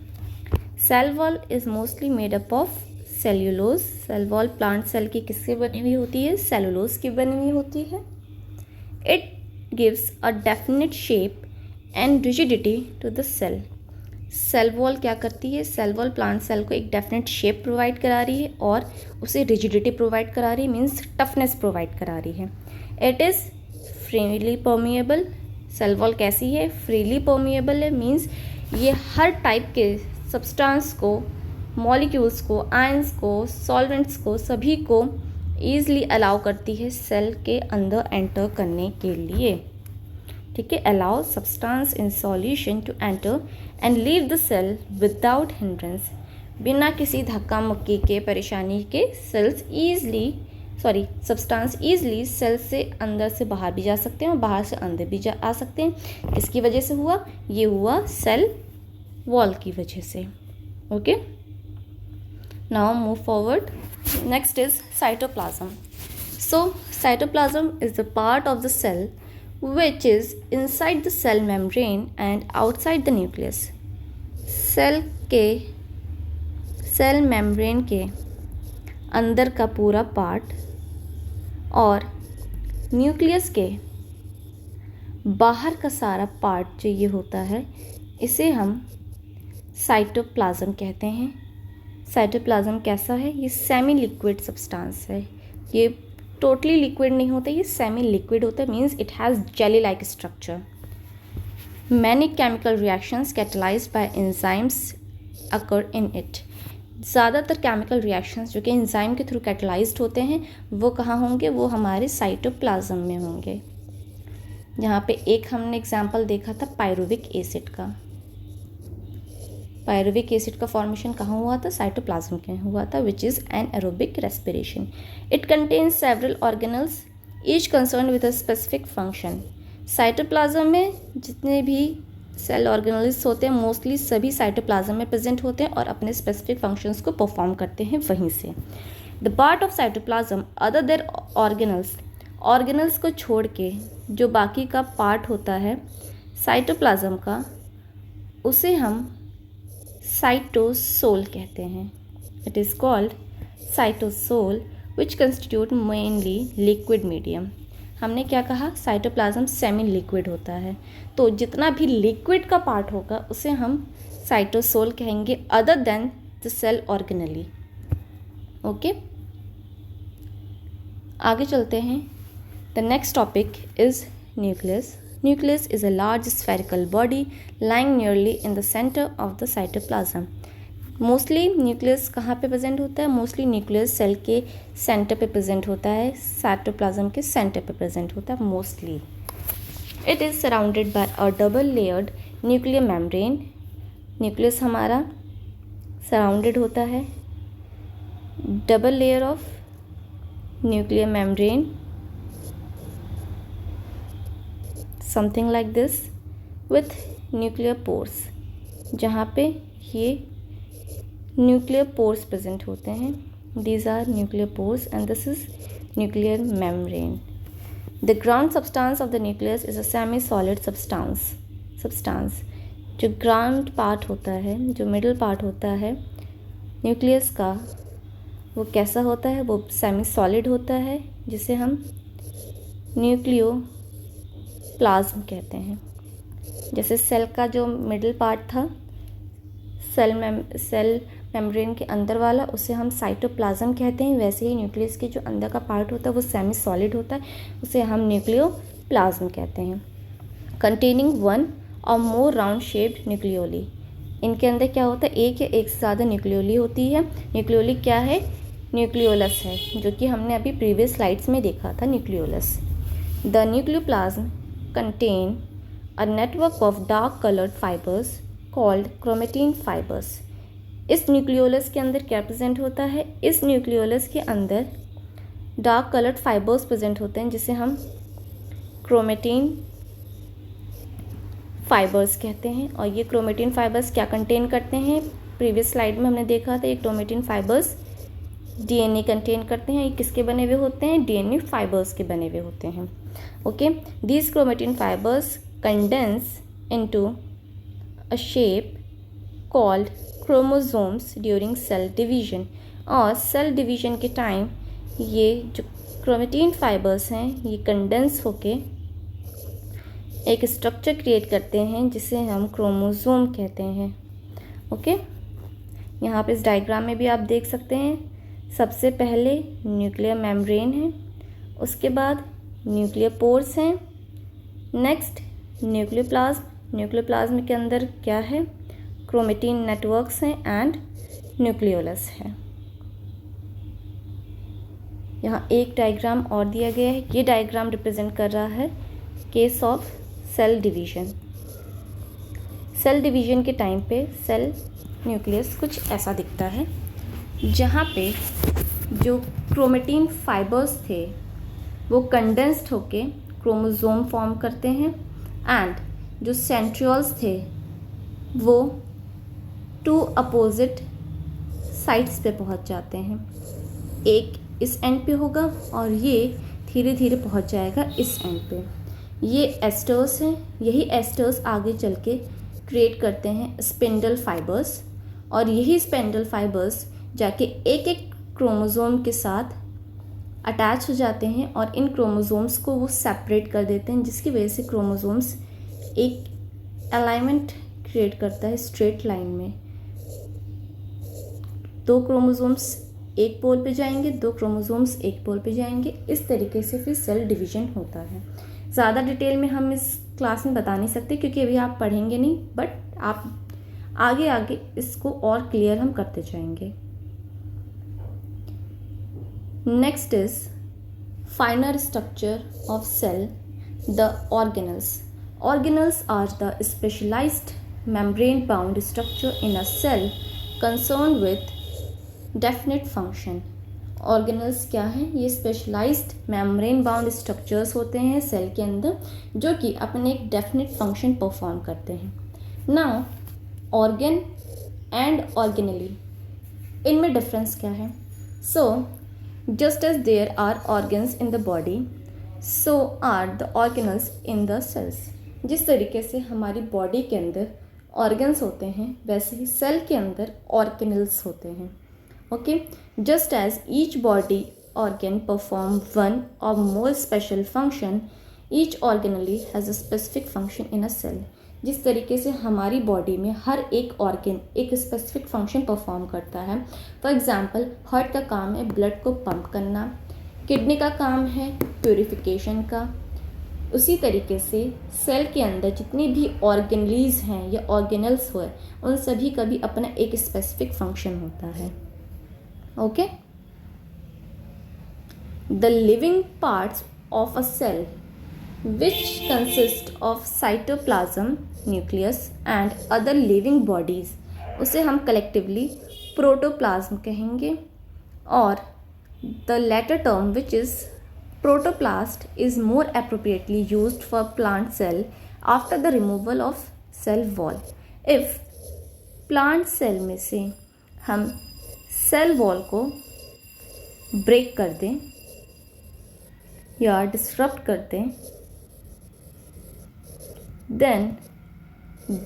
Cell wall is mostly made up of cellulose. Cell wall plant cell की किससे बनी हुई होती है, सेलुलोज की बनी हुई होती है। It gives a definite shape and rigidity to the cell. Cell wall क्या करती है, सेल वॉल प्लांट सेल को एक डेफिनेट शेप प्रोवाइड करा रही है और उसे रिजिडिटी प्रोवाइड करा रही है, मीन्स टफनेस प्रोवाइड करा रही है। It is freely permeable. Cell wall कैसी है, फ्रीली परमिएबल है, मीन्स ये हर टाइप के सब्सटेंस को, मॉलिक्यूल्स को, आयंस को, सॉल्वेंट्स को, सभी को ईजिली अलाउ करती है सेल के अंदर एंटर करने के लिए। ठीक है, allow substance in solution to enter and leave the cell without hindrance. बिना किसी धक्का मुक्की के, परेशानी के cells easily substance easily cell से अंदर से बाहर भी जा सकते हैं और बाहर से अंदर भी आ सकते हैं। किसकी वजह से हुआ, ये हुआ सेल वॉल की वजह से। Okay, now move forward. Next is cytoplasm. So cytoplasm is the part of the cell which is inside the cell membrane and outside the nucleus. Cell membrane के अंदर का पूरा पार्ट और न्यूक्लियस के बाहर का सारा पार्ट जो ये होता है, इसे हम साइटोप्लाज्म कहते हैं। साइटोप्लाज्म कैसा है, ये सेमी लिक्विड सब्सटेंस है। ये टोटली लिक्विड नहीं होता, ये सेमी लिक्विड होता है, means it has jelly like structure. Many chemical reactions catalysed by enzymes occur in it. ज़्यादातर केमिकल रिएक्शंस जो कि एंजाइम के थ्रू कैटलाइज्ड होते हैं वो कहाँ होंगे, वो हमारे साइटोप्लाज्म में होंगे। यहाँ पे एक हमने एग्जाम्पल देखा था पायरुविक एसिड का। पायरुविक एसिड का फॉर्मेशन कहाँ हुआ था, साइटोप्लाज्म में हुआ था, which is an aerobic respiration. It contains several organelles each concern with a specific function. Cytoplasm में जितने भी सेल ऑर्गेनल्स होते हैं मोस्टली सभी साइटोप्लाज्म में प्रेजेंट होते हैं और अपने स्पेसिफिक फंक्शंस को परफॉर्म करते हैं वहीं से। The part of cytoplasm other there organelles को छोड़ के जो बाकी का पार्ट होता है साइटोप्लाज्म का, उसे हम साइटोसोल कहते हैं। It is called cytosol which constitute mainly liquid medium. हमने क्या कहा, साइटोप्लाज्म सेमी लिक्विड होता है, तो जितना भी लिक्विड का पार्ट होगा उसे हम साइटोसोल कहेंगे other than the cell organelle. Okay, आगे चलते हैं। The next topic is nucleus. Nucleus is a large spherical body lying nearly in the center of the cytoplasm. Mostly nucleus कहाँ पे प्रेजेंट होता है, मोस्टली न्यूक्लियस सेल के centre पे present होता है, साइटोप्लाज्म के सेंटर पे प्रेजेंट होता है mostly. It is surrounded by a double layered nuclear membrane. Nucleus हमारा सराउंडेड होता है double layer of nuclear membrane, something like this, with nuclear pores, जहाँ पे ये न्यूक्लियर पोर्स प्रेजेंट होते हैं। These are nuclear pores and this is nuclear membrane. The ground substance of the nucleus is a semi solid substance. जो ground part होता है, जो middle part होता है न्यूक्लियस का, वो कैसा होता है, वो सेमी सॉलिड होता है, जिसे हम न्यूक्लियोप्लाज्म कहते हैं। जैसे सेल का जो मिडिल पार्ट था, सेल मेम्ब्रेन के अंदर वाला, उसे हम साइटोप्लाज्म कहते हैं। वैसे ही न्यूक्लियस के जो अंदर का पार्ट होता है वो सेमी सॉलिड होता है, उसे हम न्यूक्लियोप्लाज्म कहते हैं। कंटेनिंग वन और मोर राउंड शेप्ड न्यूक्लियोली। इनके अंदर क्या होता है, एक या एक से ज़्यादा न्यूक्लियोली होती है। न्यूक्लियोली क्या है, न्यूक्लियोलस है, जो कि हमने अभी प्रीवियस स्लाइड्स में देखा था, nucleolus. The nucleoplasm contain a network of dark coloured fibres called chromatin fibres. इस न्यूक्लियोलस के अंदर क्या प्रेजेंट होता है, इस न्यूक्लियोलस के अंदर डार्क कलर्ड फाइबर्स प्रेजेंट होते हैं, जिसे हम क्रोमेटिन फाइबर्स कहते हैं। और ये क्रोमेटिन फाइबर्स क्या कंटेन करते हैं? प्रीवियस स्लाइड में हमने देखा था, ये क्रोमेटिन फाइबर्स डीएनए कंटेन करते हैं। ये किसके बने हुए होते हैं? डीएनए फाइबर्स के बने हुए होते हैं। Okay, these chromatin fibres condense into a shape called chromosomes during cell division. और सेल डिवीजन के टाइम ये जो क्रोमेटिन फाइबर्स हैं ये कंडेंस होके एक स्ट्रक्चर क्रिएट करते हैं जिसे हम क्रोमोसोम कहते हैं। ओके, यहाँ पे इस डायग्राम में भी आप देख सकते हैं, सबसे पहले न्यूक्लियर मेम्ब्रेन है, उसके बाद न्यूक्लियर पोर्स हैं, नेक्स्ट न्यूक्लियोप्लाज्म के अंदर क्या है? क्रोमेटिन नेटवर्क्स हैं एंड न्यूक्लियोलस है। यहाँ एक डायग्राम और दिया गया है, ये डायग्राम रिप्रेजेंट कर रहा है case of cell division. Cell division के टाइम पे सेल न्यूक्लियस कुछ ऐसा दिखता है, जहाँ पे जो क्रोमेटिन फाइबर्स थे वो कंडेंस्ड होके क्रोमोसोम फॉर्म करते हैं एंड जो सेंट्रियोल्स थे वो 2 अपोजिट साइड्स पे पहुंच जाते हैं। एक इस एंड पे होगा और ये धीरे धीरे पहुंच जाएगा इस एंड पे। ये एस्टर्स हैं, यही एस्टर्स आगे चल के क्रिएट करते हैं स्पिंडल फाइबर्स, और यही स्पिंडल फाइबर्स जाके एक एक क्रोमोसोम के साथ अटैच हो जाते हैं और इन क्रोमोसोम्स को वो सेपरेट कर देते हैं, जिसकी वजह से क्रोमोसोम्स एक अलाइनमेंट क्रिएट करता है स्ट्रेट लाइन में। 2 क्रोमोसोम्स एक पोल पे जाएंगे, 2 क्रोमोसोम्स एक पोल पे जाएंगे, इस तरीके से फिर सेल डिवीजन होता है। ज़्यादा डिटेल में हम इस क्लास में बता नहीं सकते क्योंकि अभी आप पढ़ेंगे नहीं, बट आप आगे आगे इसको और क्लियर हम करते जाएंगे। Next is finer structure of cell, the organelles. Organelles are the specialised membrane bound structure in a cell concerned with definite function। Organelles क्या हैं? ये स्पेशलाइज्ड मेम्ब्रेन बाउंड स्ट्रक्चर्स होते हैं सेल के अंदर, जो कि अपने एक डेफिनेट फंक्शन परफॉर्म करते हैं। नाउ ऑर्गेन एंड ऑर्गेनली, इनमें डिफरेंस क्या है? So just as there are organs in the body, so are the organelles in the cells. जिस तरीके से हमारी बॉडी के अंदर ऑर्गन्स होते हैं, वैसे ही सेल के अंदर ऑर्गेनल्स होते हैं। Okay, just as each body organ perform one और more special function, each organelle has a specific function in a cell. जिस तरीके से हमारी बॉडी में हर एक ऑर्गन एक स्पेसिफिक फंक्शन परफॉर्म करता है। फॉर एग्जांपल, हार्ट का काम है ब्लड को पंप करना, किडनी का काम है प्यूरिफिकेशन का। उसी तरीके से सेल के अंदर जितनी भी ऑर्गेनलीज हैं या ऑर्गेनल्स हुए, उन सभी का भी अपना एक स्पेसिफिक फंक्शन होता है। Okay, the living parts of a cell which consist of cytoplasm, nucleus and other living bodies, उसे हम collectively प्रोटोप्लाज्म कहेंगे। और the latter term which is protoplast is more appropriately used for plant cell after the removal of cell wall। if plant cell में से हम cell wall को break कर दें या disrupt कर दें, then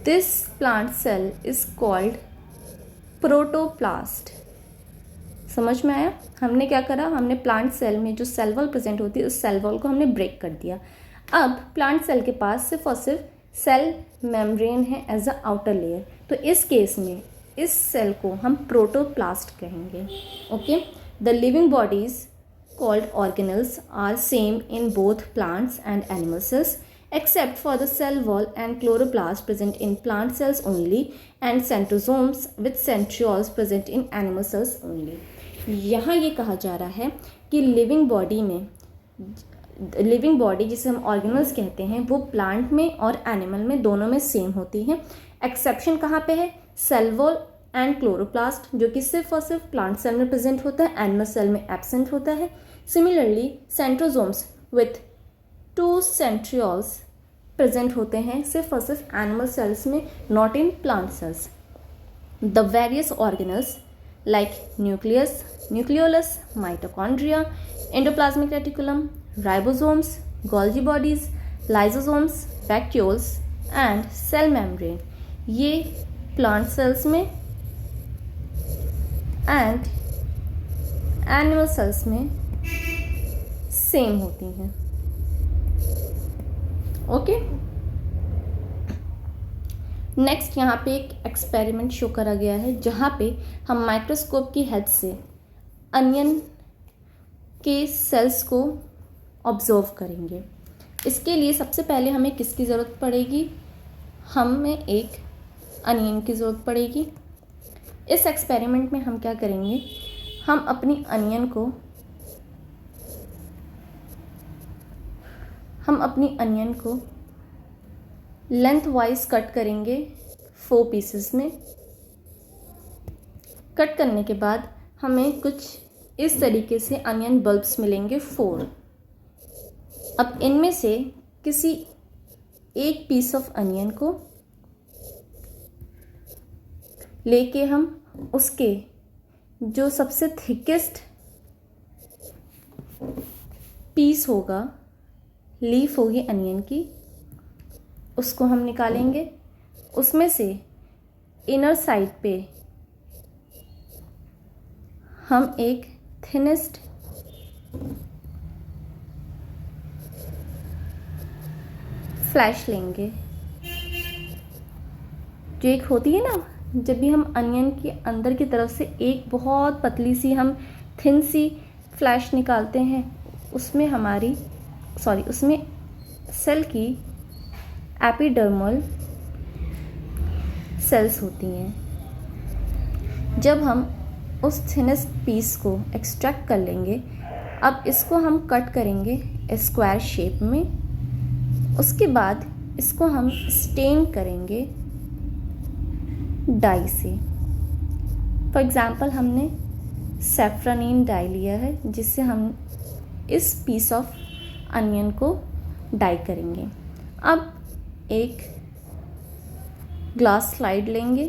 this plant cell is called protoplast। समझ में आया? हमने क्या करा, हमने प्लांट सेल में जो सेल वॉल प्रेजेंट होती है उस सेल वॉल को हमने ब्रेक कर दिया। अब प्लांट सेल के पास सिर्फ और सिर्फ सेल मेम्ब्रेन है एज अ आउटर लेयर, तो इस केस में इस सेल को हम प्रोटोप्लास्ट कहेंगे। Okay, the living bodies called organelles are same in both plants and animal cells except for the cell wall and chloroplast present in plant cells only and centrosomes with centrioles present in animal cells only। यहाँ ये कहा जा रहा है कि living body जिसे हम organelles कहते हैं वो प्लांट में और एनिमल में दोनों में सेम होती है। एक्सेप्शन कहाँ पे है? सेल वॉल एंड क्लोरोप्लास्ट, जो कि सिर्फ और सिर्फ प्लांट सेल में प्रेजेंट होता है, एनिमल सेल में एब्सेंट होता है। Similarly centrosomes with 2 centrioles present होते हैं सिर्फ और सिर्फ एनिमल सेल्स में, not in plant cells. The various organelles like nucleus, nucleolus, mitochondria, endoplasmic reticulum, ribosomes, Golgi bodies, lysosomes, vacuoles and cell membrane, ये प्लांट सेल्स में एंड एनिमल सेल्स में same होती हैं. ओके. नेक्स्ट यहाँ पे एक experiment show करा गया है जहाँ पे हम माइक्रोस्कोप की हेल्प से अनियन के सेल्स को ऑब्जर्व करेंगे. इसके लिए सबसे पहले हमें किसकी ज़रूरत पड़ेगी? हमें एक अनियन की ज़रूरत पड़ेगी. इस एक्सपेरिमेंट में हम क्या करेंगे, हम अपनी अनियन को लेंथ वाइज कट करेंगे 4 पीसेस में. कट करने के बाद हमें कुछ इस तरीके से अनियन बल्ब्स मिलेंगे 4. अब इनमें से किसी एक पीस ऑफ अनियन को लेके हम उसके जो सबसे थिकेस्ट पीस होगा, लीफ होगी अनियन की, उसको हम निकालेंगे. उसमें से इनर साइड पे हम एक थिनेस्ट फ्लैश लेंगे. जो एक होती है ना, जब भी हम अनियन के अंदर की तरफ से एक बहुत पतली सी हम थिन सी फ्लैश निकालते हैं, उसमें उसमें सेल की एपिडर्मल सेल्स होती हैं. जब हम उस थिनेस्ट पीस को एक्सट्रैक्ट कर लेंगे, अब इसको हम कट करेंगे स्क्वायर शेप में. उसके बाद इसको हम स्टेन करेंगे डाई से. फॉर एग्ज़ाम्पल हमने सैफ्रनीन डाई लिया है जिससे हम इस पीस ऑफ अनियन को डाई करेंगे. अब एक ग्लास स्लाइड लेंगे.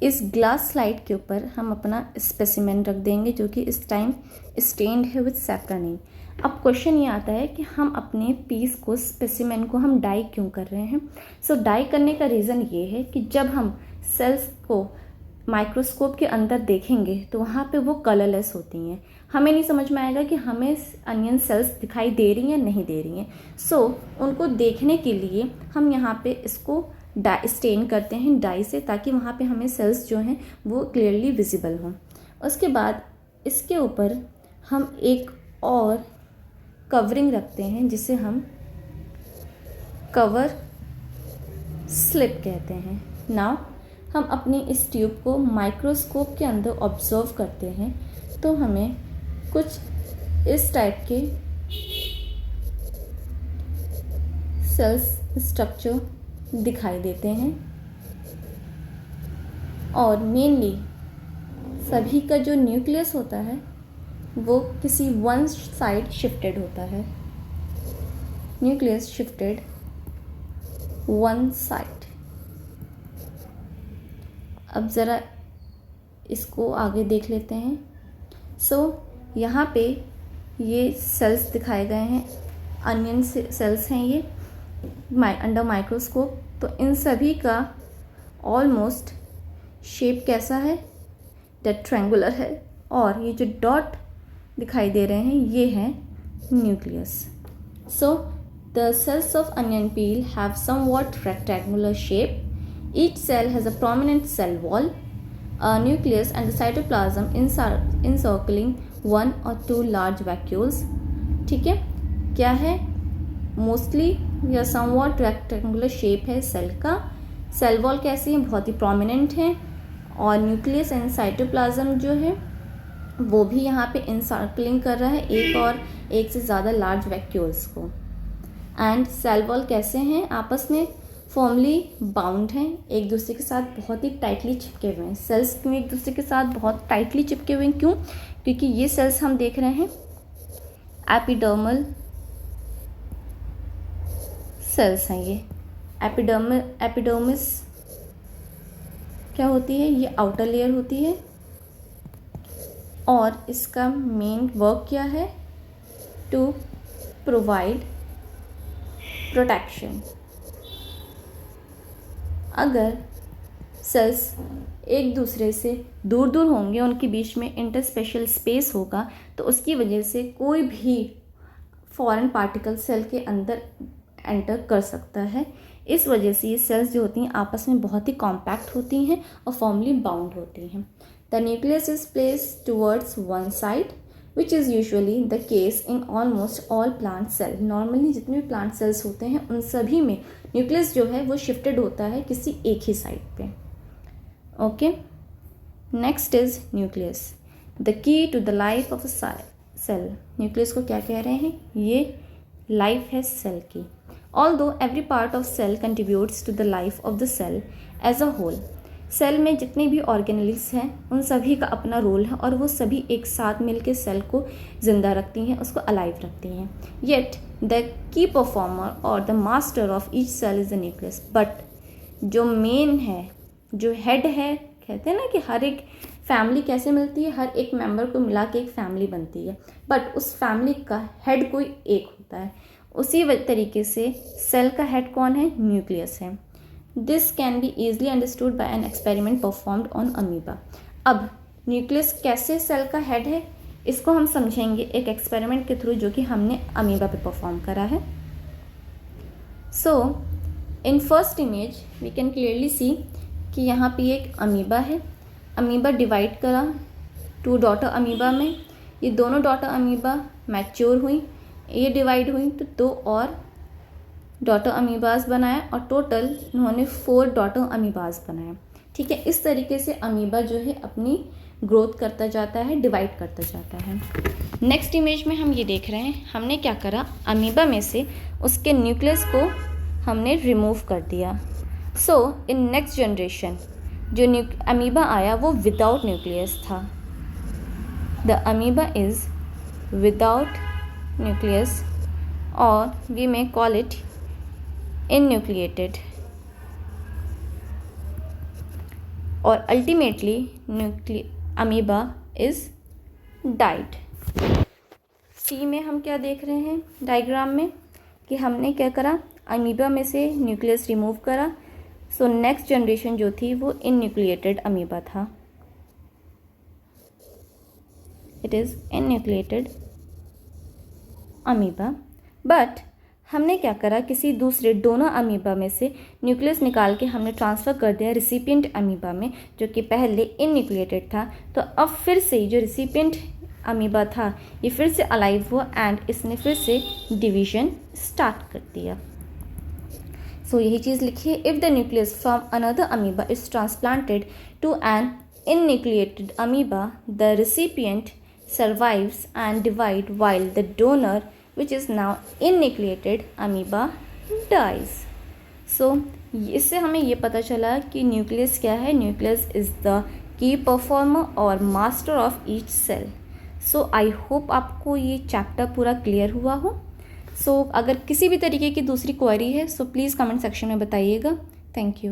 इस ग्लास स्लाइड के ऊपर हम अपना स्पेसिमेन रख देंगे जो कि इस टाइम स्टेन्ड है विथ सैफ्रनीन. अब क्वेश्चन ये आता है कि हम अपने पीस को, स्पेसिमेन को हम डाई क्यों कर रहे हैं. सो डाई करने का रीज़न ये है कि जब हम सेल्स को माइक्रोस्कोप के अंदर देखेंगे तो वहाँ पे वो कलरलेस होती हैं. हमें नहीं समझ में आएगा कि हमें अनियन सेल्स दिखाई दे रही हैं नहीं दे रही हैं. सो उनको देखने के लिए हम यहाँ पे इसको स्टेन करते हैं डाई से, ताकि वहाँ पे हमें सेल्स जो हैं वो क्लियरली विजिबल हों. उसके बाद इसके ऊपर हम एक और कवरिंग रखते हैं जिसे हम कवर स्लिप कहते हैं. नाउ हम अपनी इस ट्यूब को माइक्रोस्कोप के अंदर ऑब्जर्व करते हैं तो हमें कुछ इस टाइप के सेल्स स्ट्रक्चर दिखाई देते हैं. और मेनली सभी का जो न्यूक्लियस होता है वो किसी वन साइड शिफ्टेड होता है. Nucleus shifted one side. अब ज़रा इसको आगे देख लेते हैं. यहाँ पे ये सेल्स दिखाए गए हैं, अनियन सेल्स हैं ये अंडर माइक्रोस्कोप. तो इन सभी का ऑलमोस्ट शेप कैसा है, रेक्टेंगुलर है. और ये जो डॉट दिखाई दे रहे हैं ये है nucleus. So the cells of onion peel have somewhat rectangular shape. Each cell has a prominent cell wall, a nucleus and the cytoplasm encircling one or two large vacuoles. ठीक है, क्या है, मोस्टली या समवॉट रेक्टेंगुलर शेप है cell का. Cell wall कैसी है, बहुत ही प्रोमिनेंट है. और न्यूक्लियस एंड साइटोप्लाज्म जो है वो भी यहाँ पे इंसर्कलिंग कर रहा है एक और एक से ज़्यादा लार्ज वैक्यूल्स को. एंड सेल वॉल कैसे हैं, आपस में फॉर्मली बाउंड हैं, एक दूसरे के साथ बहुत ही टाइटली चिपके हुए हैं. सेल्स क्यों एक दूसरे के साथ बहुत टाइटली चिपके हुए हैं, क्यों, क्योंकि ये सेल्स हम देख रहे हैं एपिडर्मल सेल्स हैं ये। एपिडर्मिस क्या होती है? ये आउटर लेयर होती है और इसका मेन वर्क क्या है? To provide protection. अगर सेल्स एक दूसरे से दूर दूर होंगे, उनके बीच में इंटरस्पेशियल स्पेस होगा, तो उसकी वजह से कोई भी फॉरेन पार्टिकल सेल के अंदर एंटर कर सकता है। इस वजह से ये सेल्स जो होती हैं आपस में बहुत ही कॉम्पैक्ट होती हैं और फॉर्मली बाउंड होती हैं। The nucleus is placed towards one side which is usually the case in almost all plant cell. Normally जितने भी प्लांट सेल्स होते हैं उन सभी में न्यूक्लियस जो है वो शिफ्टेड होता है किसी एक ही साइड पे। Okay, next is nucleus, the key to the life of a cell. Nucleus को क्या कह रहे हैं? ये लाइफ है सेल की। Although every part of cell contributes to the life of the cell as a whole. Cell में जितने भी ऑर्गेनेल्स हैं उन सभी का अपना रोल है और वो सभी एक साथ मिलकर सेल को ज़िंदा रखती हैं, उसको अलाइव रखती हैं। येट द की परफॉर्मर और the master of each cell is the nucleus. But जो मेन है, जो हेड है, कहते हैं ना कि हर एक फैमिली कैसे मिलती है, हर एक मेंबर को मिला के एक फैमिली बनती है, बट उस फैमिली का हेड कोई एक होता है। उसी तरीके से सेल का हेड कौन है? न्यूक्लियस है। This can be easily understood by an experiment performed on amoeba. अब न्यूक्लियस कैसे सेल का हेड है, इसको हम समझेंगे एक एक्सपेरिमेंट के थ्रू जो कि हमने अमीबा पे परफॉर्म करा है। So in first image we can clearly see कि यहाँ पे एक अमीबा है। अमीबा डिवाइड करा 2 डॉटर अमीबा में। ये दोनों डॉटर अमीबा मैच्योर हुई, ये डिवाइड हुई तो 2 और डॉटर अमीबाज बनाया और टोटल उन्होंने 4 डॉटर अमीबाज बनाए। ठीक है, इस तरीके से अमीबा जो है अपनी ग्रोथ करता जाता है, डिवाइड करता जाता है। नेक्स्ट इमेज में हम ये देख रहे हैं, हमने क्या करा, अमीबा में से उसके न्यूक्लियस को हमने रिमूव कर दिया। सो इन नेक्स्ट जनरेशन जो अमीबा आया वो विदाउट न्यूक्लियस था। The amoeba is without nucleus और वी मे कॉल इट इनन्यूक्लिएटेड, और अल्टीमेटली अमीबा इज डाइड। सी में हम क्या देख रहे हैं डायग्राम में कि हमने क्या करा, अमीबा में से न्यूक्लियस रिमूव करा। सो नेक्स्ट जनरेशन जो थी वो इनन्यूक्लिएटेड अमीबा था। It is enucleated amoeba. But हमने क्या करा, किसी दूसरे डोनर अमीबा में से न्यूक्लियस निकाल के हमने ट्रांसफ़र कर दिया रिसिपिएंट अमीबा में जो कि पहले इनन्यूक्लिएटेड था। तो अब फिर से जो रिसिपिएंट अमीबा था ये फिर से अलाइव हुआ एंड इसने फिर से डिवीजन स्टार्ट कर दिया। सो यही चीज़ लिखिए, if the nucleus from another amoeba is transplanted to an enucleated amoeba, the recipient survives and divide while the donor which is now innucleated amoeba dies. So इससे हमें ये पता चला कि न्यूक्लियस क्या है। Nucleus is the key performer और master of each cell. So I hope आपको ये चैप्टर पूरा क्लियर हुआ हो। सो अगर किसी भी तरीके की दूसरी क्वेरी है सो प्लीज़ कमेंट सेक्शन में बताइएगा। Thank you.